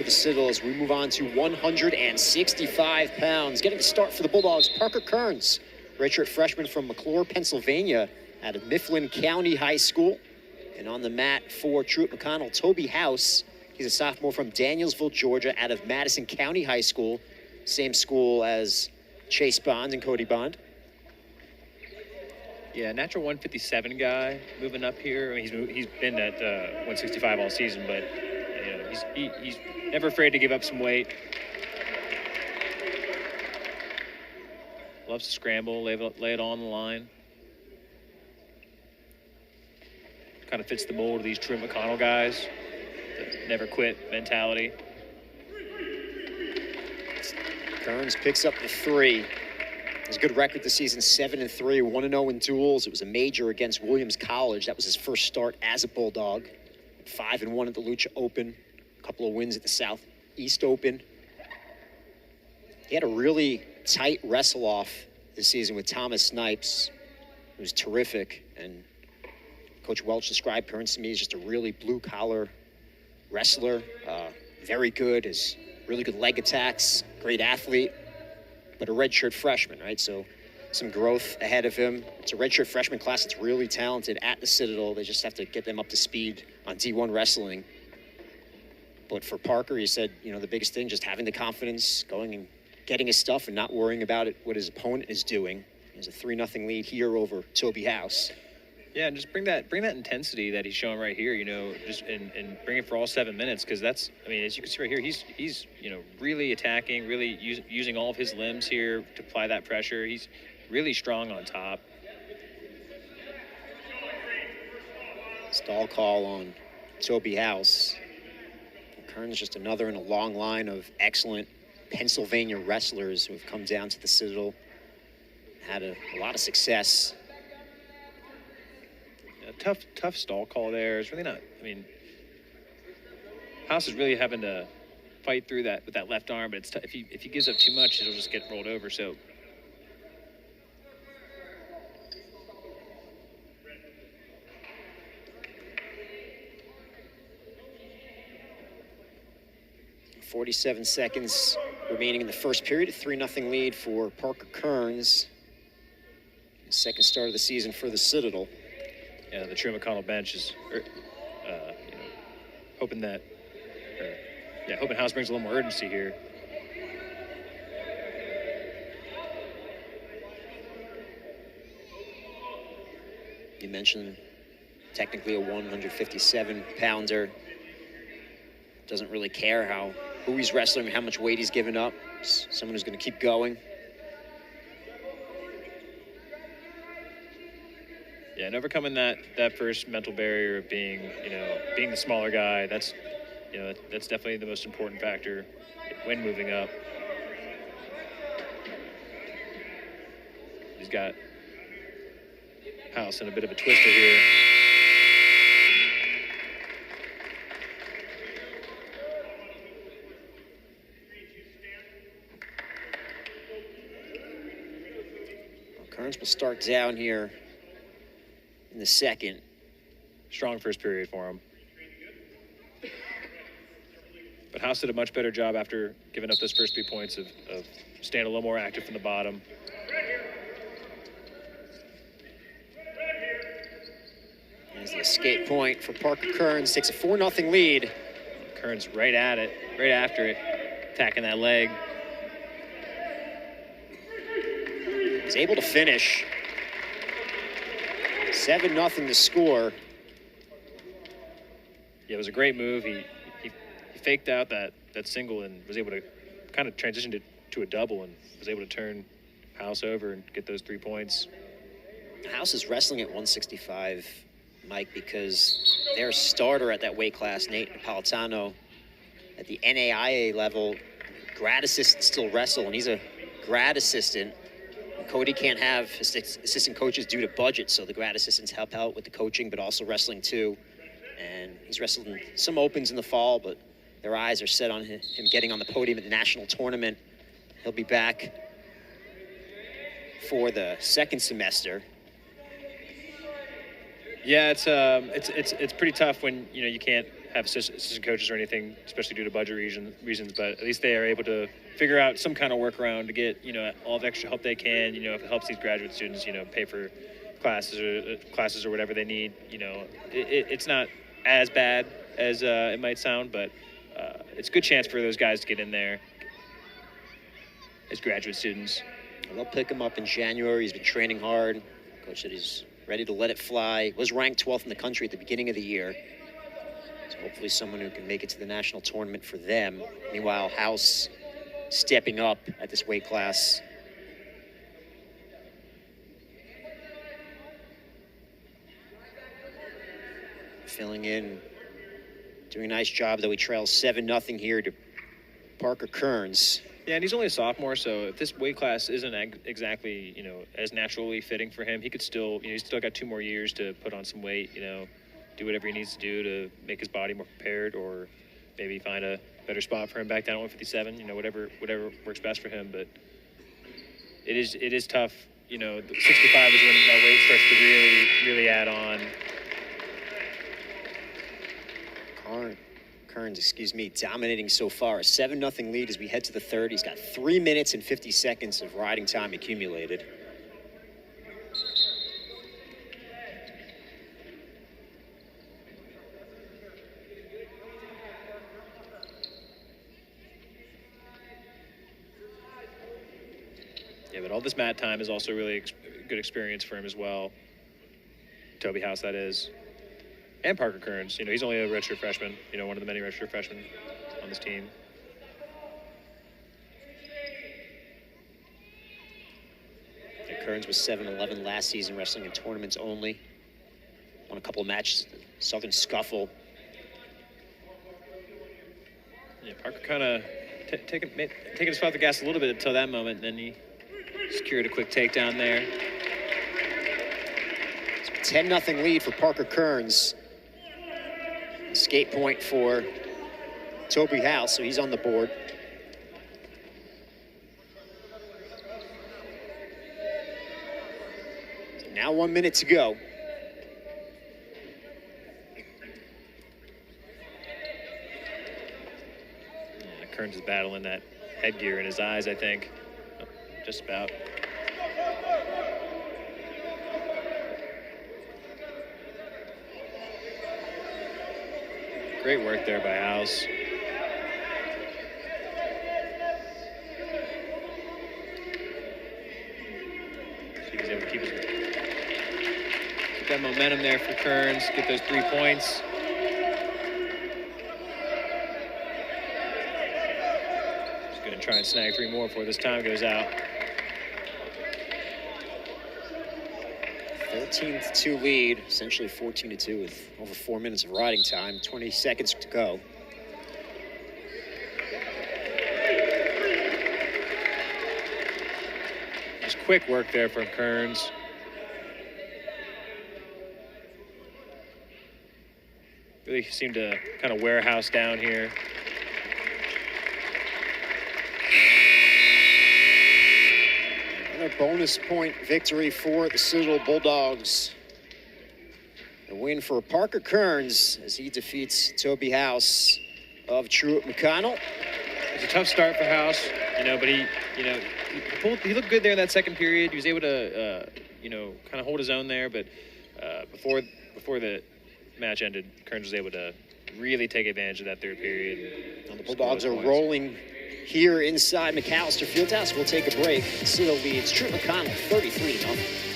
The Citadel as we move on to 165 pounds. Getting the start for the Bulldogs, Parker Kearns, redshirt freshman from McClure, Pennsylvania, out of Mifflin County High School. And on the mat for Truett McConnell, Toby House. He's a sophomore from Danielsville, Georgia, out of Madison County High School. Same school as Chase Bond and Cody Bond. Yeah, natural 157 guy moving up here. I mean, he's been at 165 all season, but you know, he's never afraid to give up some weight. Loves to scramble, lay it on the line. Kind of fits the mold of these Truett McConnell guys. The never quit mentality. Kearns picks up the 3. Has a good record this season, 7-3, 1-0 in duels. It was a major against Williams College. That was his first start as a Bulldog. 5-1 at the Lucha Open. A couple of wins at the Southeast Open. He had a really tight wrestle-off this season with Thomas Snipes. It was terrific. And Coach Welch described Kearns to me as just a really blue-collar wrestler. Very good, has really good leg attacks, great athlete. But a redshirt freshman, right? So some growth ahead of him. It's a redshirt freshman class that's really talented at the Citadel. They just have to get them up to speed on D1 wrestling. But for Parker, he said, you know, the biggest thing, just having the confidence, going and getting his stuff and not worrying about it, what his opponent is doing. There's a 3-0 lead here over Toby House. Yeah, and just bring that intensity that he's showing right here, you know, just and bring it for all 7 minutes, because that's, I mean, as you can see right here, he's you know, really attacking, really using all of his limbs here to apply that pressure. He's really strong on top. Stall call on Toby House. Kearns just another in a long line of excellent Pennsylvania wrestlers who have come down to the Citadel, had a lot of success. Tough stall call there. It's really not, I mean, House is really having to fight through that with that left arm, but it's if he gives up too much, it'll just get rolled over. So .47 seconds remaining in the first period. A 3-0 lead for Parker Kearns. Second start of the season for the Citadel. Yeah, the Truett McConnell bench is, you know, hoping House brings a little more urgency here. You mentioned technically a 157-pounder. Doesn't really care who he's wrestling, how much weight he's giving up. Someone who's going to keep going. Yeah, and overcoming that first mental barrier of being the smaller guy, that's definitely the most important factor when moving up. He's got House in a bit of a twister here. Kearns will start down here in the second. Strong first period for him. But House did a much better job after giving up those first 3 points of staying a little more active from the bottom. There's the escape point for Parker Kearns. Takes a 4-0 lead. Kearns right at it, right after it, attacking that leg. He's able to finish. 7-0 the score. Yeah, it was a great move. He faked out that single and was able to kind of transition to a double and was able to turn House over and get those 3 points. House is wrestling at 165, Mike, because their starter at that weight class, Nate Napolitano, at the NAIA level, grad assistants still wrestle, and he's a grad assistant. Cody can't have assistant coaches due to budget, so the grad assistants help out with the coaching, but also wrestling too. And he's wrestled in some opens in the fall, but their eyes are set on him getting on the podium at the national tournament. He'll be back for the second semester. Yeah, it's pretty tough when you can't have assistant coaches or anything, especially due to budget reasons. But at least they are able to figure out some kind of workaround to get all the extra help they can. If it helps these graduate students, pay for classes or whatever they need. It's not as bad as it might sound, but it's a good chance for those guys to get in there as graduate students. They'll pick him up in January. He's been training hard. Coach said he's ready to let it fly. Was ranked 12th in the country at the beginning of the year. So hopefully someone who can make it to the national tournament for them. Meanwhile, House stepping up at this weight class. Filling in, doing a nice job, though he trails 7-0 here to Parker Kearns. Yeah, and he's only a sophomore, so if this weight class isn't exactly, as naturally fitting for him, he could still, he's still got 2 more years to put on some weight, do whatever he needs to do to make his body more prepared, or maybe find a better spot for him back down at 157, whatever works best for him. But it is tough, the 65 is when that weight starts to really add on. Kearns, dominating so far. A 7-0 lead as we head to the third. He's got 3 minutes and 50 seconds of riding time accumulated. Yeah, but all this mat time is also really good experience for him as well. Toby House, that is. And Parker Kearns, he's only a redshirt freshman, one of the many redshirt freshmen on this team. Yeah, Kearns was 7-11 last season, wrestling in tournaments only. Won a couple of matches, Southern Scuffle. Yeah, Parker kind of taking his foot off the gas a little bit until that moment, and then he secured a quick takedown there. 10-0 lead for Parker Kearns. Skate point for Toby House, so he's on the board. So now 1 minute to go. Yeah, Kearns is battling that headgear in his eyes, I think. Just about. Great work there by House. He was able to keep that momentum there for Kearns, get those 3 points. He's going to try and snag 3 more before this time goes out. 13-2 lead, essentially 14-2 with over 4 minutes of riding time, 20 seconds to go. Just quick work there from Kearns. Really seemed to kind of wear House down here. Another bonus point victory for the Citadel Bulldogs. A win for Parker Kearns as he defeats Toby House of Truett McConnell. It's a tough start for House, but he looked good there in that second period. He was able to, kind of hold his own there, but before the match ended, Kearns was able to really take advantage of that third period. And the Bulldogs are rolling here inside McAllister Fieldhouse. We'll take a break. Citadel leads Truett McConnell 33-0.